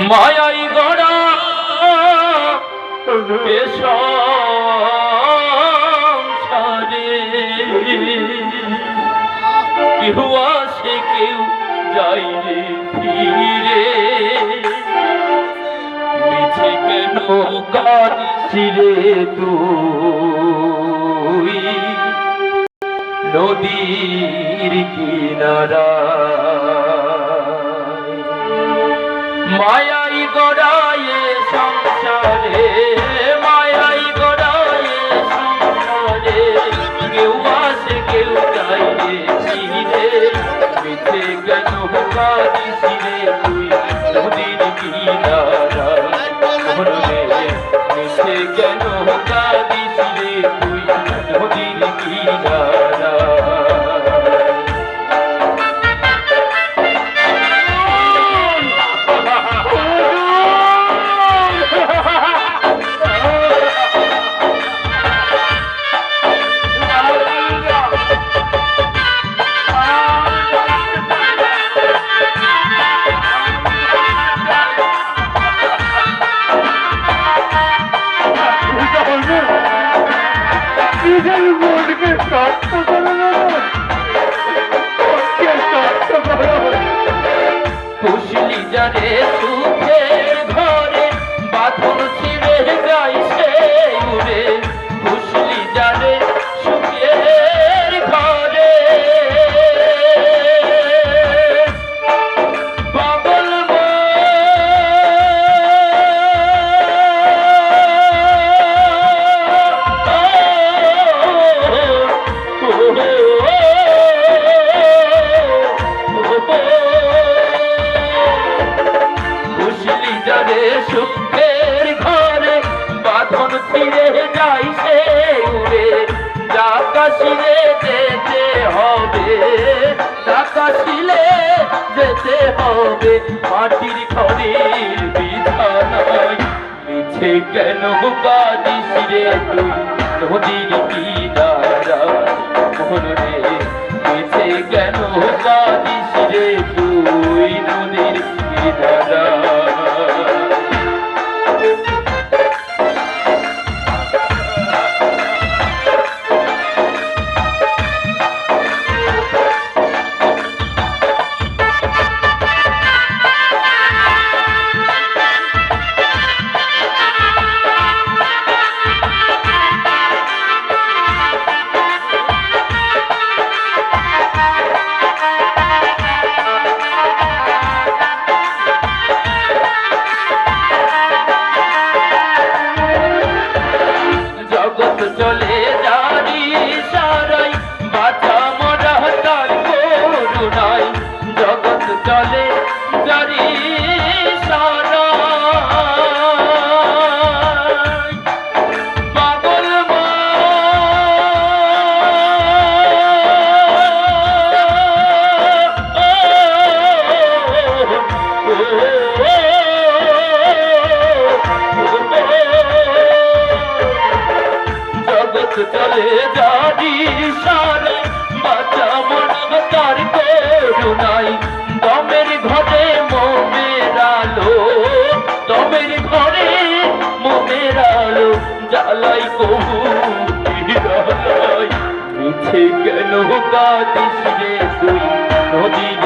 মায়াই গড়া সংসারে কেউ আসে কেউ যাই রে ফিরে মিছে কেন কাঁদিসিরে তুই নদীর কিনারা মায়াই গড়ায়ে সংসারে মায়াই গড়ায়ে সংসারে কেউ আসে কেউ যায় রে ফিরে মিছে কেন কাঁদিসিরে তুই নদীর কিনারা মিছে কেন কাঁদিসিরে তুই নদীর কিনারা পুষলি যারে সুখের ঘরে বাঁধন ছিঁড়ে যাই সে উড়ে পুষলি যারে সুখের ঘরে পাগল সুখের ঘরে বাঁধন ফিরে যাই সে উড়ে আকাশিলে যেতে হবে আকাশিলে যেতে হবে মাটির ঘরের বিধানায় মিছে কেন কাঁদিস রে তুই নদীর কিনারা মনরে মিছে কেন কাঁদিস রে তুই নদীর কিনারা চলে জারি সারাই বাঁচা মরা তার করুণায় জগৎ চলে জারি সারাই পাগল চলে জারি সারে বাঁচা মনে তার করুণাই দমের ঘরে মনের আলো দমের ঘরে মনের আলো জ্বালাই কবু মিছে কেন কাঁদিস রে তুই নদীর